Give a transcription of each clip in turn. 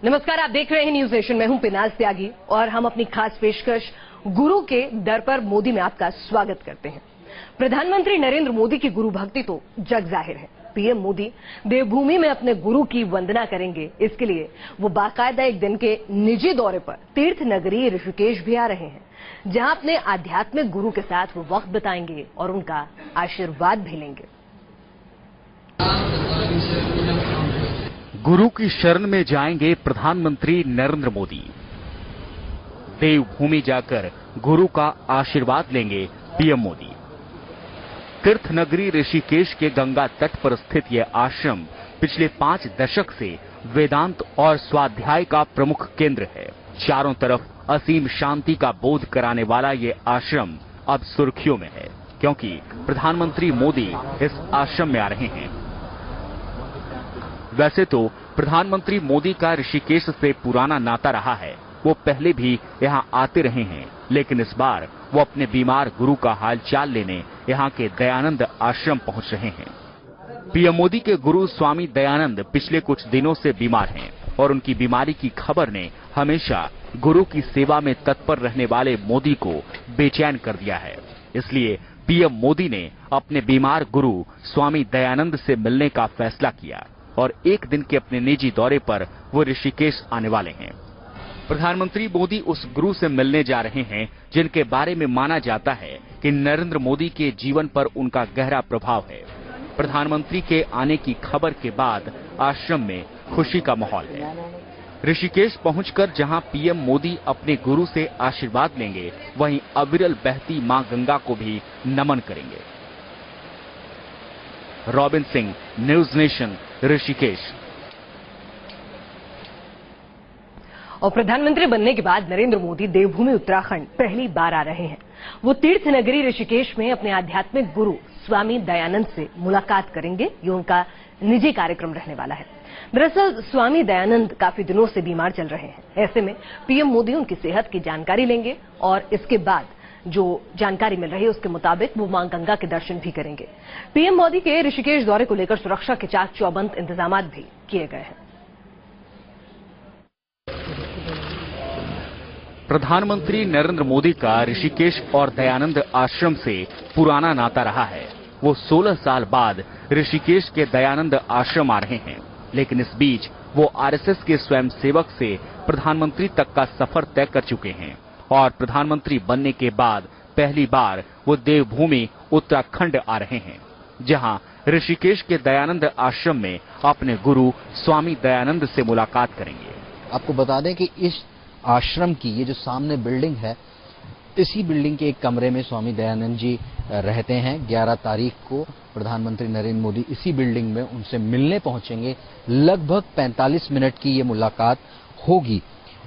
नमस्कार, आप देख रहे हैं न्यूज नेशन। मैं हूं पिनाज त्यागी और हम अपनी खास पेशकश गुरु के दर पर मोदी में आपका स्वागत करते हैं। प्रधानमंत्री नरेंद्र मोदी की गुरु भक्ति तो जग जाहिर है। पीएम मोदी देवभूमि में अपने गुरु की वंदना करेंगे। इसके लिए वो बाकायदा एक दिन के निजी दौरे पर तीर्थ नगरी ऋषिकेश भी आ रहे हैं, जहां अपने आध्यात्मिक गुरु के साथ वो वक्त बिताएंगे और उनका आशीर्वाद भी लेंगे। गुरु की शरण में जाएंगे प्रधानमंत्री नरेंद्र मोदी। देवभूमि जाकर गुरु का आशीर्वाद लेंगे पीएम मोदी। तीर्थ नगरी ऋषिकेश के गंगा तट पर स्थित यह आश्रम पिछले 5 दशक से वेदांत और स्वाध्याय का प्रमुख केंद्र है। चारों तरफ असीम शांति का बोध कराने वाला ये आश्रम अब सुर्खियों में है, क्योंकि प्रधानमंत्री मोदी इस आश्रम में आ रहे हैं। वैसे तो प्रधानमंत्री मोदी का ऋषिकेश से पुराना नाता रहा है, वो पहले भी यहाँ आते रहे हैं, लेकिन इस बार वो अपने बीमार गुरु का हालचाल लेने यहाँ के दयानंद आश्रम पहुंच रहे हैं। पीएम मोदी के गुरु स्वामी दयानंद पिछले कुछ दिनों से बीमार हैं और उनकी बीमारी की खबर ने हमेशा गुरु की सेवा में तत्पर रहने वाले मोदी को बेचैन कर दिया है। इसलिए पीएम मोदी ने अपने बीमार गुरु स्वामी दयानंद से मिलने का फैसला किया और एक दिन के अपने निजी दौरे पर वो ऋषिकेश आने वाले हैं। प्रधानमंत्री मोदी उस गुरु से मिलने जा रहे हैं जिनके बारे में माना जाता है कि नरेंद्र मोदी के जीवन पर उनका गहरा प्रभाव है। प्रधानमंत्री के आने की खबर के बाद आश्रम में खुशी का माहौल है। ऋषिकेश पहुंचकर जहां पीएम मोदी अपने गुरु से आशीर्वाद लेंगे, वहीं अविरल बहती मां गंगा को भी नमन करेंगे। Robin Singh, news Nation, Rishikesh. और प्रधानमंत्री बनने के बाद नरेंद्र मोदी देवभूमि उत्तराखंड पहली बार आ रहे हैं। वो तीर्थ नगरी ऋषिकेश में अपने आध्यात्मिक गुरु स्वामी दयानंद से मुलाकात करेंगे। ये उनका निजी कार्यक्रम रहने वाला है। दरअसल स्वामी दयानंद काफी दिनों से बीमार चल रहे हैं। ऐसे में पीएम मोदी उनकी सेहत की जानकारी लेंगे और इसके बाद जो जानकारी मिल रही है उसके मुताबिक वो मां गंगा के दर्शन भी करेंगे। पीएम मोदी के ऋषिकेश दौरे को लेकर सुरक्षा के चाक चौबंद इंतजाम भी किए गए हैं। प्रधानमंत्री नरेंद्र मोदी का ऋषिकेश और दयानंद आश्रम से पुराना नाता रहा है। वो 16 साल बाद ऋषिकेश के दयानंद आश्रम आ रहे हैं, लेकिन इस बीच वो आरएसएस के स्वयंसेवक से प्रधानमंत्री तक का सफर तय कर चुके हैं और प्रधानमंत्री बनने के बाद पहली बार वो देवभूमि उत्तराखंड आ रहे हैं, जहां ऋषिकेश के दयानंद आश्रम में अपने गुरु स्वामी दयानंद से मुलाकात करेंगे। आपको बता दें कि इस आश्रम की ये जो सामने बिल्डिंग है, इसी बिल्डिंग के एक कमरे में स्वामी दयानंद जी रहते हैं। 11 तारीख को प्रधानमंत्री नरेंद्र मोदी इसी बिल्डिंग में उनसे मिलने पहुंचेंगे। लगभग 45 मिनट की ये मुलाकात होगी।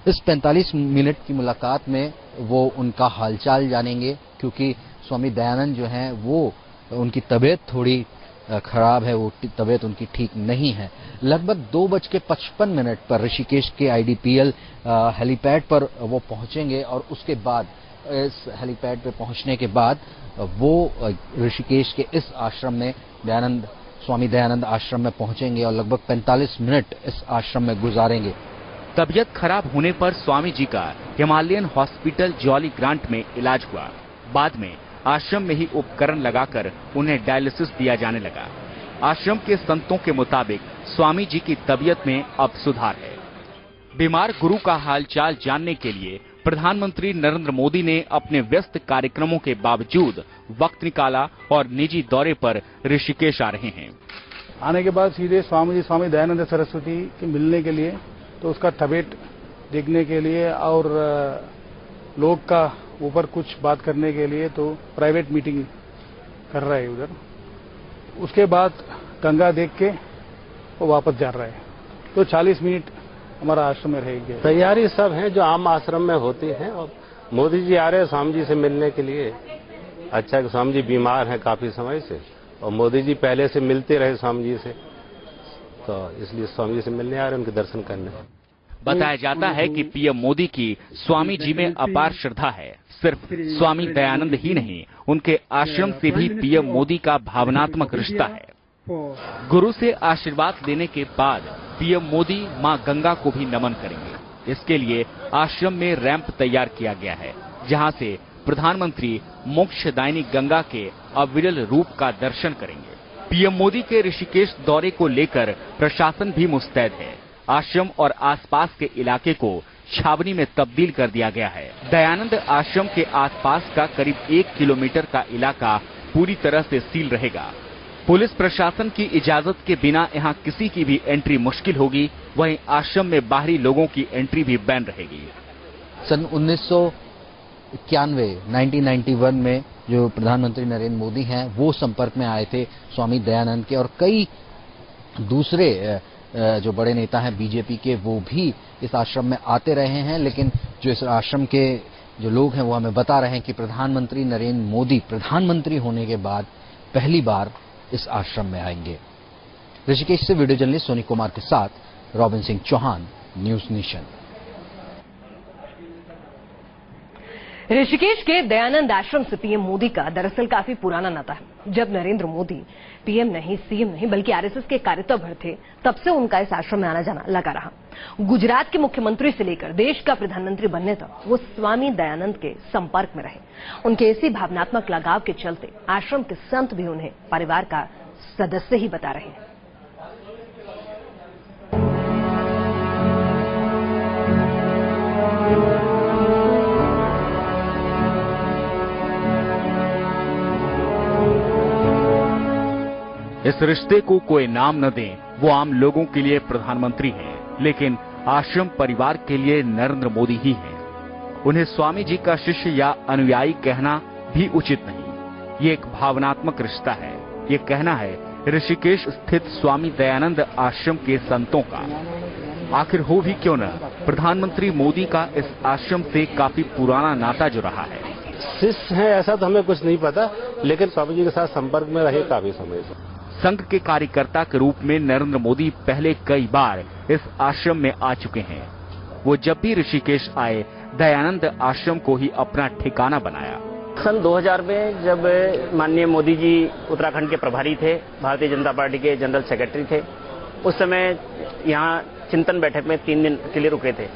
इस 45 मिनट की मुलाकात में वो उनका हालचाल जानेंगे, क्योंकि स्वामी दयानंद जो हैं वो उनकी तबीयत थोड़ी खराब है, वो तबीयत उनकी ठीक नहीं है। लगभग 2:55 पर ऋषिकेश के आईडीपीएल हेलीपैड पर वो पहुंचेंगे और उसके बाद इस हेलीपैड पे पहुंचने के बाद वो ऋषिकेश के इस आश्रम में स्वामी दयानंद आश्रम में पहुंचेंगे और लगभग 45 मिनट इस आश्रम में गुजारेंगे। तबियत खराब होने पर स्वामी जी का हिमालयन हॉस्पिटल जॉली ग्रांट में इलाज हुआ। बाद में आश्रम में ही उपकरण लगाकर उन्हें डायलिसिस दिया जाने लगा। आश्रम के संतों के मुताबिक स्वामी जी की तबियत में अब सुधार है। बीमार गुरु का हालचाल जानने के लिए प्रधानमंत्री नरेंद्र मोदी ने अपने व्यस्त कार्यक्रमों के बावजूद वक्त निकाला और निजी दौरे पर ऋषिकेश आ रहे हैं। आने के बाद सीधे स्वामी दयानंद सरस्वती के मिलने के लिए, तो उसका तबीयत देखने के लिए और लोग का ऊपर कुछ बात करने के लिए तो प्राइवेट मीटिंग कर रहा है उधर। उसके बाद गंगा देख के वो वापस जा रहा है। तो 40 मिनट हमारा आश्रम में रहेंगे। तैयारी सब है जो आम आश्रम में होती है और मोदी जी आ रहे हैं स्वामी जी से मिलने के लिए। अच्छा कि स्वामी जी बीमार हैं काफी समय से और मोदी जी पहले से मिलते रहे स्वामी जी से, तो इसलिए स्वामी जी से मिलने आ रहे हैं, उनके दर्शन करने। बताया जाता है कि पीएम मोदी की स्वामी जी में अपार श्रद्धा है। सिर्फ स्वामी दयानंद ही नहीं, उनके आश्रम से भी पीएम मोदी का भावनात्मक रिश्ता है। गुरु से आशीर्वाद लेने के बाद पीएम मोदी मां गंगा को भी नमन करेंगे। इसके लिए आश्रम में रैंप तैयार किया गया है, जहां से प्रधानमंत्री मोक्षदायिनी गंगा के अविरल रूप का दर्शन करेंगे। पीएम मोदी के ऋषिकेश दौरे को लेकर प्रशासन भी मुस्तैद है। आश्रम और आसपास के इलाके को छावनी में तब्दील कर दिया गया है। दयानंद आश्रम के आसपास का करीब 1 किलोमीटर का इलाका पूरी तरह से सील रहेगा। पुलिस प्रशासन की इजाजत के बिना यहां किसी की भी एंट्री मुश्किल होगी। वहीं आश्रम में बाहरी लोगों की एंट्री भी बैन रहेगी। सन 1991 में जो प्रधानमंत्री नरेंद्र मोदी हैं वो संपर्क में आए थे स्वामी दयानंद के, और कई दूसरे जो बड़े नेता हैं बीजेपी के वो भी इस आश्रम में आते रहे हैं। लेकिन जो इस आश्रम के जो लोग हैं वो हमें बता रहे हैं कि प्रधानमंत्री नरेंद्र मोदी प्रधानमंत्री होने के बाद पहली बार इस आश्रम में आएंगे। ऋषिकेश से वीडियो जर्नलिस्ट सोनी कुमार के साथ रॉबिन सिंह चौहान, न्यूज नेशन। ऋषिकेश के दयानंद आश्रम से पीएम मोदी का दरअसल काफी पुराना नाता है। जब नरेंद्र मोदी पीएम नहीं, सीएम नहीं बल्कि आरएसएस के कार्यकर्ता भर थे, तब से उनका इस आश्रम में आना जाना लगा रहा। गुजरात के मुख्यमंत्री से लेकर देश का प्रधानमंत्री बनने तक वो स्वामी दयानंद के संपर्क में रहे। उनके इसी भावनात्मक लगाव के चलते आश्रम के संत भी उन्हें परिवार का सदस्य ही बता रहे हैं। इस रिश्ते को कोई नाम न दें, वो आम लोगों के लिए प्रधानमंत्री हैं, लेकिन आश्रम परिवार के लिए नरेंद्र मोदी ही हैं। उन्हें स्वामी जी का शिष्य या अनुयायी कहना भी उचित नहीं। ये एक भावनात्मक रिश्ता है। ये कहना है ऋषिकेश स्थित स्वामी दयानंद आश्रम के संतों का। आखिर हो भी क्यों न, प्रधानमंत्री मोदी का इस आश्रम से काफी पुराना नाता जो रहा है। शिष्य है ऐसा तो हमें कुछ नहीं पता, लेकिन स्वामी जी के साथ संपर्क में रहे काफी समय से। संघ के कार्यकर्ता के रूप में नरेंद्र मोदी पहले कई बार इस आश्रम में आ चुके हैं। वो जब भी ऋषिकेश आए, दयानंद आश्रम को ही अपना ठिकाना बनाया। सन 2000 में जब माननीय मोदी जी उत्तराखंड के प्रभारी थे, भारतीय जनता पार्टी के जनरल सेक्रेटरी थे, उस समय यहाँ चिंतन बैठक में 3 दिन के लिए रुके थे।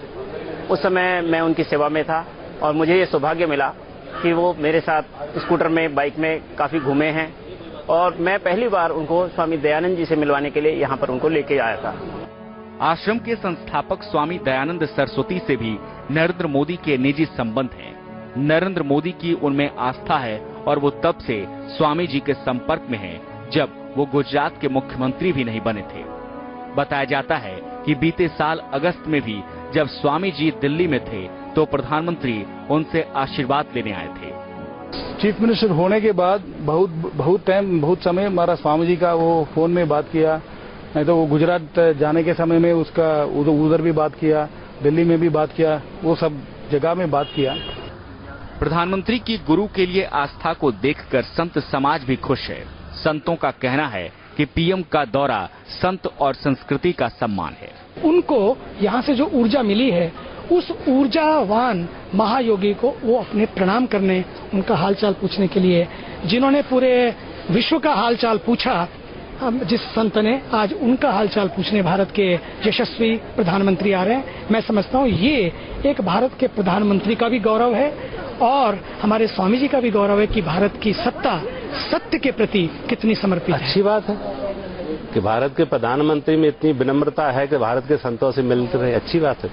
उस समय मैं उनकी सेवा में था और मुझे ये सौभाग्य मिला कि वो मेरे साथ स्कूटर में, बाइक में काफी घूमे हैं और मैं पहली बार उनको स्वामी दयानंद जी से मिलवाने के लिए यहाँ पर उनको लेके आया था। आश्रम के संस्थापक स्वामी दयानंद सरस्वती से भी नरेंद्र मोदी के निजी संबंध हैं। नरेंद्र मोदी की उनमें आस्था है और वो तब से स्वामी जी के संपर्क में हैं, जब वो गुजरात के मुख्यमंत्री भी नहीं बने थे। बताया जाता है कि बीते साल अगस्त में भी जब स्वामी जी दिल्ली में थे तो प्रधानमंत्री उनसे आशीर्वाद लेने आए थे। चीफ मिनिस्टर होने के बाद बहुत समय हमारा स्वामी जी का वो फोन में बात किया, नहीं तो वो गुजरात जाने के समय में उसका उधर भी बात किया, दिल्ली में भी बात किया, वो सब जगह में बात किया। प्रधानमंत्री की गुरु के लिए आस्था को देखकर संत समाज भी खुश है। संतों का कहना है कि पीएम का दौरा संत और संस्कृति का सम्मान है। उनको यहाँ से जो ऊर्जा मिली है, उस ऊर्जावान महायोगी को वो अपने प्रणाम करने, उनका हालचाल पूछने के लिए, जिन्होंने पूरे विश्व का हालचाल पूछा, जिस संत ने आज उनका हालचाल पूछने भारत के यशस्वी प्रधानमंत्री आ रहे हैं। मैं समझता हूँ ये एक भारत के प्रधानमंत्री का भी गौरव है और हमारे स्वामी जी का भी गौरव है कि भारत की सत्ता सत्य के प्रति कितनी समर्पित है। अच्छी बात है कि भारत के प्रधानमंत्री में इतनी विनम्रता है कि भारत के संतों से मिलते रहे। अच्छी बात है।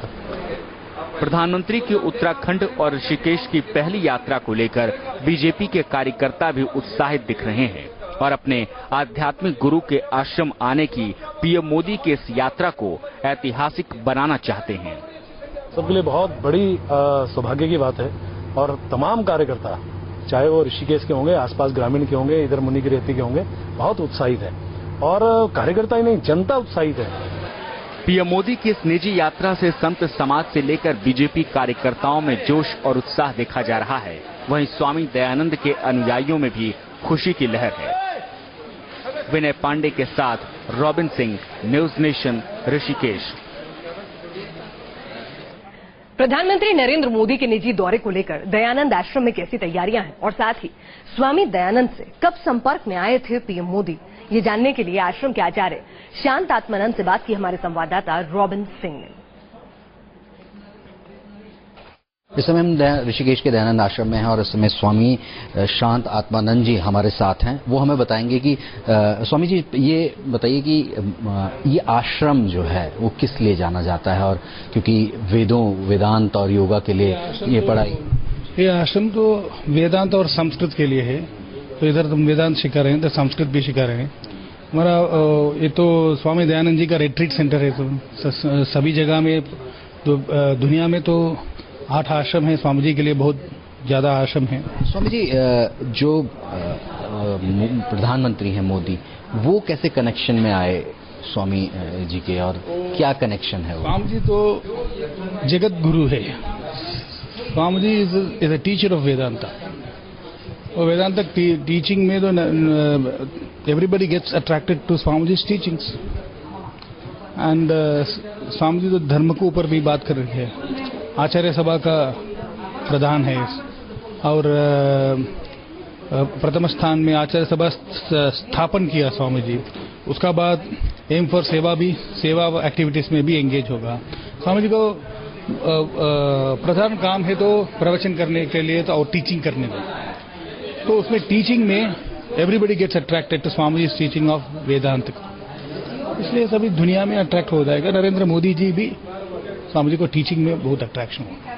प्रधानमंत्री की उत्तराखंड और ऋषिकेश की पहली यात्रा को लेकर बीजेपी के कार्यकर्ता भी उत्साहित दिख रहे हैं और अपने आध्यात्मिक गुरु के आश्रम आने की पीएम मोदी की इस यात्रा को ऐतिहासिक बनाना चाहते हैं। सबके लिए बहुत बड़ी सौभाग्य की बात है और तमाम कार्यकर्ता, चाहे वो ऋषिकेश के होंगे, आसपास ग्रामीण के होंगे, इधर मुनि की रेती के होंगे, बहुत उत्साहित है और कार्यकर्ता ही नहीं, जनता उत्साहित है। पीएम मोदी की इस निजी यात्रा से संत समाज से लेकर बीजेपी कार्यकर्ताओं में जोश और उत्साह देखा जा रहा है। वहीं स्वामी दयानंद के अनुयायियों में भी खुशी की लहर है। विनय पांडे के साथ रॉबिन सिंह, न्यूज नेशन, ऋषिकेश। प्रधानमंत्री नरेंद्र मोदी के निजी दौरे को लेकर दयानंद आश्रम में कैसी तैयारियां हैं और साथ ही स्वामी दयानंद से कब संपर्क में आए थे पीएम मोदी, ये जानने के लिए आश्रम के आचार्य शांत आत्मानंद से बात की हमारे संवाददाता रॉबिन सिंह ने। इस समय हम ऋषिकेश के दयानंद आश्रम में हैं और इस समय स्वामी शांत आत्मानंद जी हमारे साथ हैं। वो हमें बताएंगे कि स्वामी जी ये बताइए कि ये आश्रम जो है वो किस लिए जाना जाता है, और क्योंकि वेदांत और योगा के लिए ये पढ़ाई। ये आश्रम तो वेदांत और संस्कृत के लिए है, तो इधर तुम वेदांत सिखा रहे हैं तो संस्कृत भी सिखा रहे हैं। हमारा ये तो स्वामी दयानंद जी का रिट्रीट सेंटर है, तो सभी जगह में तो दुनिया में तो 8 आश्रम है, स्वामी जी के लिए बहुत ज्यादा आश्रम है। स्वामी जी जो प्रधानमंत्री हैं मोदी, वो कैसे कनेक्शन में आए स्वामी जी के, और क्या कनेक्शन है वो? स्वामी जी तो जगत गुरु है। Swami ji is a teacher of Vedanta, और वेदांता टीचिंग में तो everybody gets attracted to Swami ji teachings. And Swami ji तो धर्म के ऊपर भी बात कर रहे हैं। आचार्य सभा का प्रधान है, और प्रथम स्थान में आचार्य सभा स्थापन किया स्वामी जी। उसका बाद एम फॉर सेवा एक्टिविटीज में भी एंगेज होगा। स्वामी जी को प्रधान काम है तो प्रवचन करने के लिए तो, और टीचिंग करने में, तो उसमें टीचिंग में everybody gets attracted to Swami ji teaching of Vedant, इसलिए सभी दुनिया में अट्रैक्ट हो जाएगा। नरेंद्र मोदी जी भी स्वामी जी को टीचिंग में बहुत अट्रैक्शन होगा।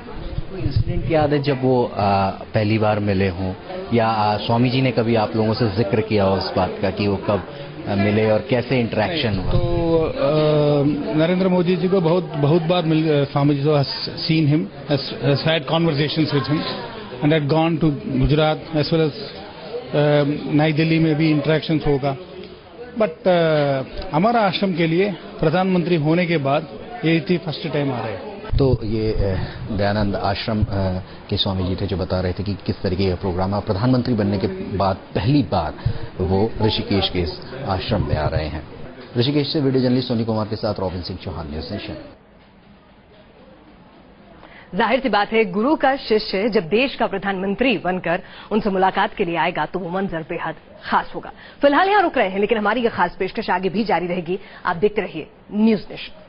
कोई इंसिडेंट याद है जब वो पहली बार मिले हों, या स्वामी जी ने कभी आप लोगों से जिक्र किया हो उस बात का कि वो कब मिले और कैसे इंटरेक्शन हुआ? तो नरेंद्र मोदी जी को बहुत बार स्वामी जी को seen him, has had conversations with him and had gone to Gujarat as well as नई दिल्ली में भी इंटरेक्शंस होगा। बट हमारा आश्रम के लिए प्रधानमंत्री होने के बाद ये थी फर्स्ट टाइम आ रहे हैं। तो ये दयानंद आश्रम के स्वामी जी थे जो बता रहे थे कि किस तरीके का प्रोग्राम है। प्रधानमंत्री बनने के बाद पहली बार वो ऋषिकेश के इस आश्रम में आ रहे हैं। ऋषिकेश से वीडियो जर्नलिस्ट सोनी कुमार के साथ रॉबिन सिंह चौहान, न्यूज़ नेशन। जाहिर सी बात है, गुरु का शिष्य जब देश का प्रधानमंत्री बनकर उनसे मुलाकात के लिए आएगा तो वो मंजर बेहद खास होगा। फिलहाल यहाँ रुक रहे हैं, लेकिन हमारी यह खास पेशकश आगे भी जारी रहेगी। आप देखते रहिए न्यूज़ नेशन।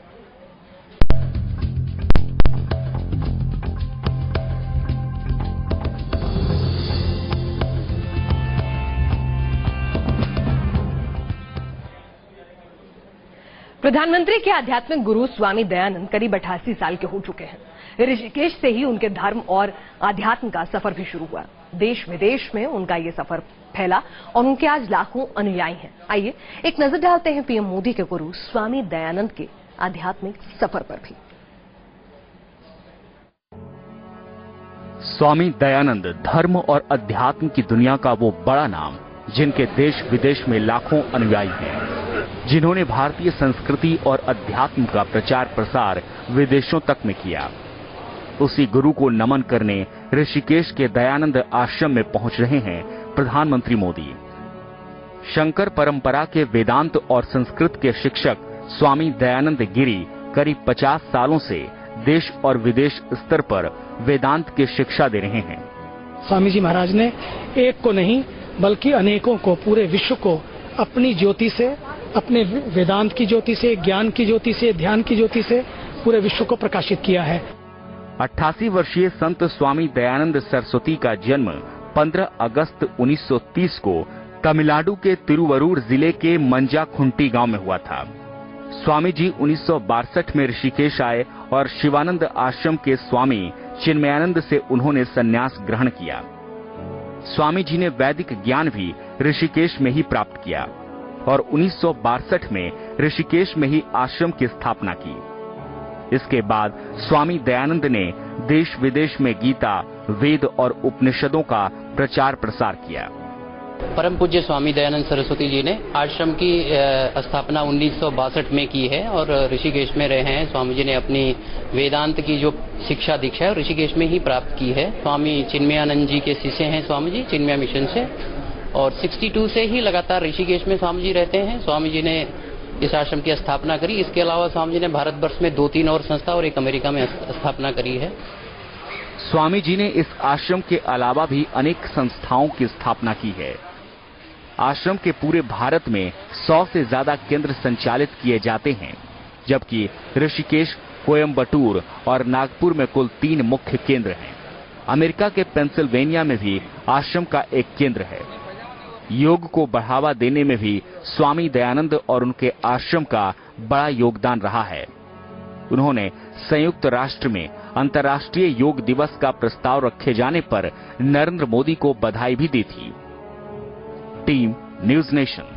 प्रधानमंत्री के आध्यात्मिक गुरु स्वामी दयानंद करीब 88 साल के हो चुके हैं। ऋषिकेश से ही उनके धर्म और आध्यात्म का सफर भी शुरू हुआ। देश विदेश में उनका ये सफर फैला और उनके आज लाखों अनुयायी हैं। आइए एक नजर डालते हैं पीएम मोदी के गुरु स्वामी दयानंद के आध्यात्मिक सफर पर भी। स्वामी दयानंद धर्म और अध्यात्म की दुनिया का वो बड़ा नाम, जिनके देश विदेश में लाखों अनुयायी हैं, जिन्होंने भारतीय संस्कृति और अध्यात्म का प्रचार प्रसार विदेशों तक में किया। उसी गुरु को नमन करने ऋषिकेश के दयानंद आश्रम में पहुंच रहे हैं प्रधानमंत्री मोदी। शंकर परंपरा के वेदांत और संस्कृत के शिक्षक स्वामी दयानंद गिरी करीब 50 सालों से देश और विदेश स्तर पर वेदांत की शिक्षा दे रहे हैं। स्वामी जी महाराज ने एक को नहीं बल्कि अनेकों को, पूरे विश्व को अपनी ज्योति से, अपने वेदांत की ज्योति से, ज्ञान की ज्योति से, ध्यान की ज्योति से पूरे विश्व को प्रकाशित किया है। 88 वर्षीय संत स्वामी दयानंद सरस्वती का जन्म 15 अगस्त 1930 को तमिलनाडु के तिरुवरूर जिले के मंजाखुंटी गांव में हुआ था। स्वामी जी 1962 में ऋषिकेश आए और शिवानंद आश्रम के स्वामी चिन्मयानंद से उन्होंने संन्यास ग्रहण किया। स्वामी जी ने वैदिक ज्ञान भी ऋषिकेश में ही प्राप्त किया और 1962 में ऋषिकेश में ही आश्रम की स्थापना की। इसके बाद स्वामी दयानंद ने देश विदेश में गीता, वेद और उपनिषदों का प्रचार प्रसार किया। परम पूज्य स्वामी दयानंद सरस्वती जी ने आश्रम की स्थापना 1962 में की है और ऋषिकेश में रहे हैं। स्वामी जी ने अपनी वेदांत की जो शिक्षा दीक्षा है ऋषिकेश में ही प्राप्त की है। स्वामी चिन्मयानंद जी के शिष्य हैं स्वामी जी, चिन्मया मिशन से, और 62 से ही लगातार ऋषिकेश में स्वामी जी रहते हैं। स्वामी जी ने इस आश्रम की स्थापना करी। इसके अलावा स्वामी जी ने भारतवर्ष में 2-3 और संस्था और एक अमेरिका में स्थापना करी है। स्वामी जी ने इस आश्रम के अलावा भी अनेक संस्थाओं की स्थापना की है। आश्रम के पूरे भारत में 100 से ज्यादा केंद्र संचालित किए जाते हैं, जबकि ऋषिकेश, कोयम्बटूर और नागपुर में कुल 3 मुख्य केंद्र हैं। अमेरिका के पेंसिल्वेनिया में भी आश्रम का एक केंद्र है। योग को बढ़ावा देने में भी स्वामी दयानंद और उनके आश्रम का बड़ा योगदान रहा है। उन्होंने संयुक्त राष्ट्र में अंतर्राष्ट्रीय योग दिवस का प्रस्ताव रखे जाने पर नरेंद्र मोदी को बधाई भी दी थी। Team news nation.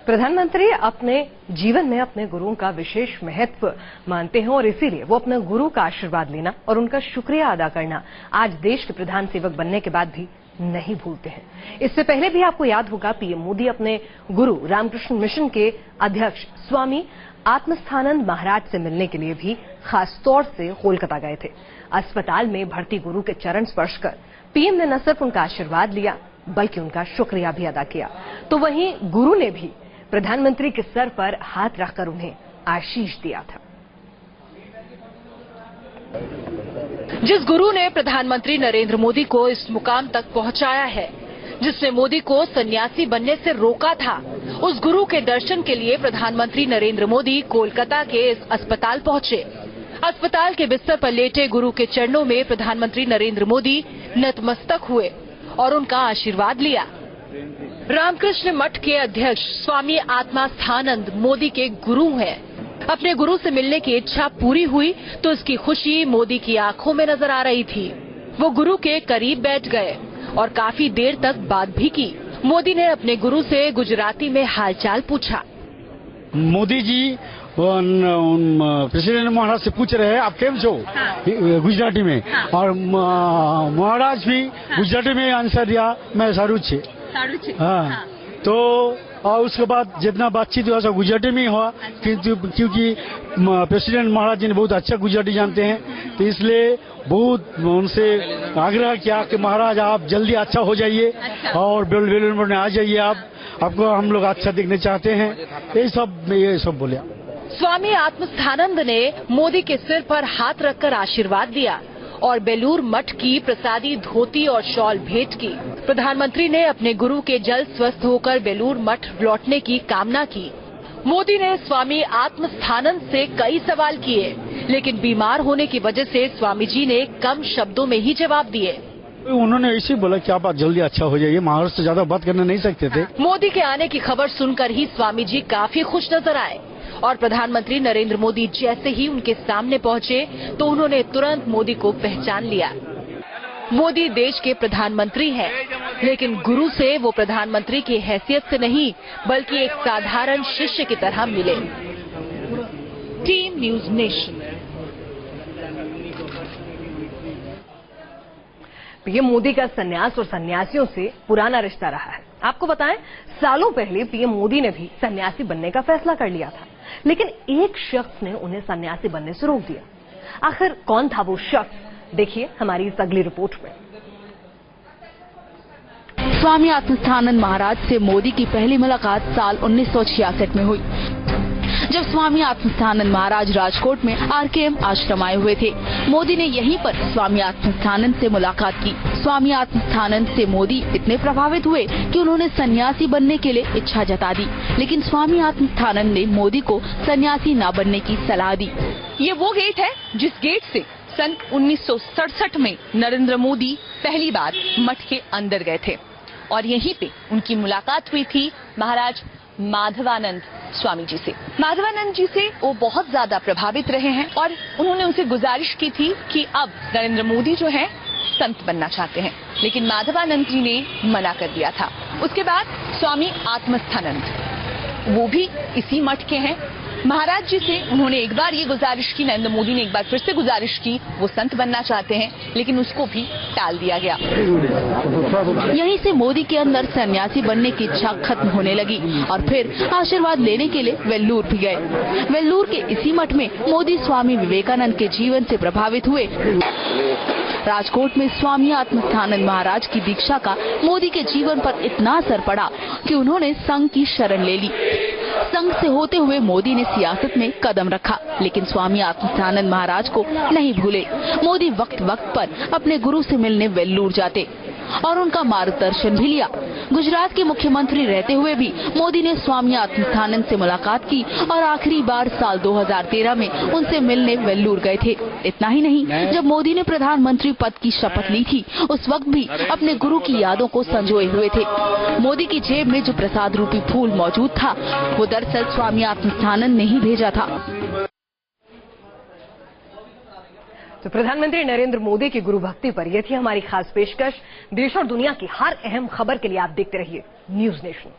प्रधानमंत्री अपने जीवन में अपने गुरुओं का विशेष महत्व मानते हैं और इसीलिए वो अपने गुरु का आशीर्वाद लेना और उनका शुक्रिया अदा करना आज देश के प्रधान सेवक बनने के बाद भी नहीं भूलते हैं। इससे पहले भी आपको याद होगा पीएम मोदी अपने गुरु रामकृष्ण मिशन के अध्यक्ष स्वामी आत्मस्थानंद महाराज से मिलने के लिए भी खास तौर से कोलकाता गए थे। अस्पताल में भर्ती गुरु के चरण स्पर्श कर पीएम ने न सिर्फ उनका आशीर्वाद लिया बल्कि उनका शुक्रिया भी अदा किया। तो वहीं गुरु ने भी प्रधानमंत्री के सर पर हाथ रखकर उन्हें आशीष दिया था। जिस गुरु ने प्रधानमंत्री नरेंद्र मोदी को इस मुकाम तक पहुंचाया है, जिसने मोदी को सन्यासी बनने से रोका था, उस गुरु के दर्शन के लिए प्रधानमंत्री नरेंद्र मोदी कोलकाता के इस अस्पताल पहुंचे। अस्पताल के बिस्तर पर लेटे गुरु के चरणों में प्रधानमंत्री नरेंद्र मोदी नतमस्तक हुए और उनका आशीर्वाद लिया। रामकृष्ण मठ के अध्यक्ष स्वामी आत्मास्थानंद मोदी के गुरु हैं। अपने गुरु से मिलने की इच्छा पूरी हुई तो उसकी खुशी मोदी की आंखों में नजर आ रही थी। वो गुरु के करीब बैठ गए और काफी देर तक बात भी की। मोदी ने अपने गुरु से गुजराती में हालचाल पूछा। मोदी जी प्रेसिडेंट महाराज से पूछ रहे हैं आप केम छो, गुजराती में, और महाराज भी गुजराती में आंसर दिया मैं सारू छे। हाँ, तो और उसके बाद जितना बातचीत हुआ सब गुजराती में हुआ, क्योंकि प्रेसिडेंट महाराज जी ने बहुत अच्छा गुजराती जानते हैं, तो इसलिए बहुत उनसे आग्रह किया कि महाराज आप जल्दी अच्छा हो जाइए और बेलूर में आ जाइए, आपको हम लोग अच्छा देखने चाहते हैं, ये सब बोले। स्वामी आत्मस्थानंद ने मोदी के सिर पर हाथ रखकर आशीर्वाद दिया और बेलूर मठ की प्रसादी धोती और शॉल भेंट की। प्रधानमंत्री ने अपने गुरु के जल्द स्वस्थ होकर बेलूर मठ लौटने की कामना की। मोदी ने स्वामी आत्मस्थानंद से कई सवाल किए, लेकिन बीमार होने की वजह से स्वामी जी ने कम शब्दों में ही जवाब दिए। उन्होंने ऐसे बोला कि आप जल्दी अच्छा हो जाइए, महाराज से ज्यादा बात करना नहीं सकते थे। मोदी के आने की खबर सुनकर ही स्वामी जी काफी खुश नजर आए और प्रधानमंत्री नरेंद्र मोदी जैसे ही उनके सामने पहुंचे तो उन्होंने तुरंत मोदी को पहचान लिया। मोदी देश के प्रधानमंत्री हैं, लेकिन गुरु से वो प्रधानमंत्री की हैसियत से नहीं बल्कि एक साधारण शिष्य की तरह मिले। Team news nation. PM Modi का सन्यास और सन्यासियों से पुराना रिश्ता रहा है। आपको बताएं, सालों पहले पीएम मोदी ने भी सन्यासी बनने का फैसला कर लिया था, लेकिन एक शख्स ने उन्हें सन्यासी बनने से रोक दिया। आखिर कौन था वो शख्स, देखिए हमारी इस अगली रिपोर्ट में। स्वामी आत्मस्थानंद महाराज से मोदी की पहली मुलाकात साल 1966 में हुई, जब स्वामी आत्मस्थानंद महाराज राजकोट में आरकेएम आश्रम आए हुए थे। मोदी ने यहीं पर स्वामी आत्मस्थानंद से मुलाकात की। स्वामी आत्मस्थानंद से मोदी इतने प्रभावित हुए कि उन्होंने सन्यासी बनने के लिए इच्छा जता दी, लेकिन स्वामी आत्मस्थानंद ने मोदी को सन्यासी न बनने की सलाह दी। ये वो गेट है जिस गेट से सन 1967 में नरेंद्र मोदी पहली बार मठ के अंदर गए थे और यहीं पे उनकी मुलाकात हुई थी महाराज माधवानंद स्वामी जी से। माधवानंद जी से वो बहुत ज्यादा प्रभावित रहे हैं और उन्होंने उनसे गुजारिश की थी कि अब नरेंद्र मोदी जो है संत बनना चाहते हैं, लेकिन माधवानंद जी ने मना कर दिया था। उसके बाद स्वामी आत्मस्थानंद वो भी इसी मठ के हैं। महाराज जी से उन्होंने एक बार ये गुजारिश की, नरेंद्र मोदी ने एक बार फिर से गुजारिश की, वो संत बनना चाहते हैं, लेकिन उसको भी टाल दिया गया। यहीं से मोदी के अंदर सन्यासी बनने की इच्छा खत्म होने लगी और फिर आशीर्वाद लेने के लिए वेल्लूर भी गए। वेल्लूर के इसी मठ में मोदी स्वामी विवेकानंद के जीवन से प्रभावित हुए। राजकोट में स्वामी आत्मस्थानंद महाराज की दीक्षा का मोदी के जीवन पर इतना असर पड़ा कि उन्होंने संघ की शरण ले ली। संघ से होते हुए मोदी ने सियासत में कदम रखा, लेकिन स्वामी आत्मस्थानंद महाराज को नहीं भूले। मोदी वक्त वक्त पर अपने गुरु से मिलने वेल्लूर जाते। और उनका मार्गदर्शन भी लिया। गुजरात के मुख्यमंत्री रहते हुए भी मोदी ने स्वामी आत्मानंद से मुलाकात की और आखिरी बार साल 2013 में उनसे मिलने वेल्लूर गए थे। इतना ही नहीं, जब मोदी ने प्रधानमंत्री पद की शपथ ली थी, उस वक्त भी अपने गुरु की यादों को संजोए हुए थे। मोदी की जेब में जो प्रसाद रूपी फूल मौजूद था, वो दरअसल स्वामी आत्मानंद ने ही भेजा था। तो प्रधानमंत्री नरेंद्र मोदी की गुरु भक्ति पर यह थी हमारी खास पेशकश। देश और दुनिया की हर अहम खबर के लिए आप देखते रहिए न्यूज नेशन।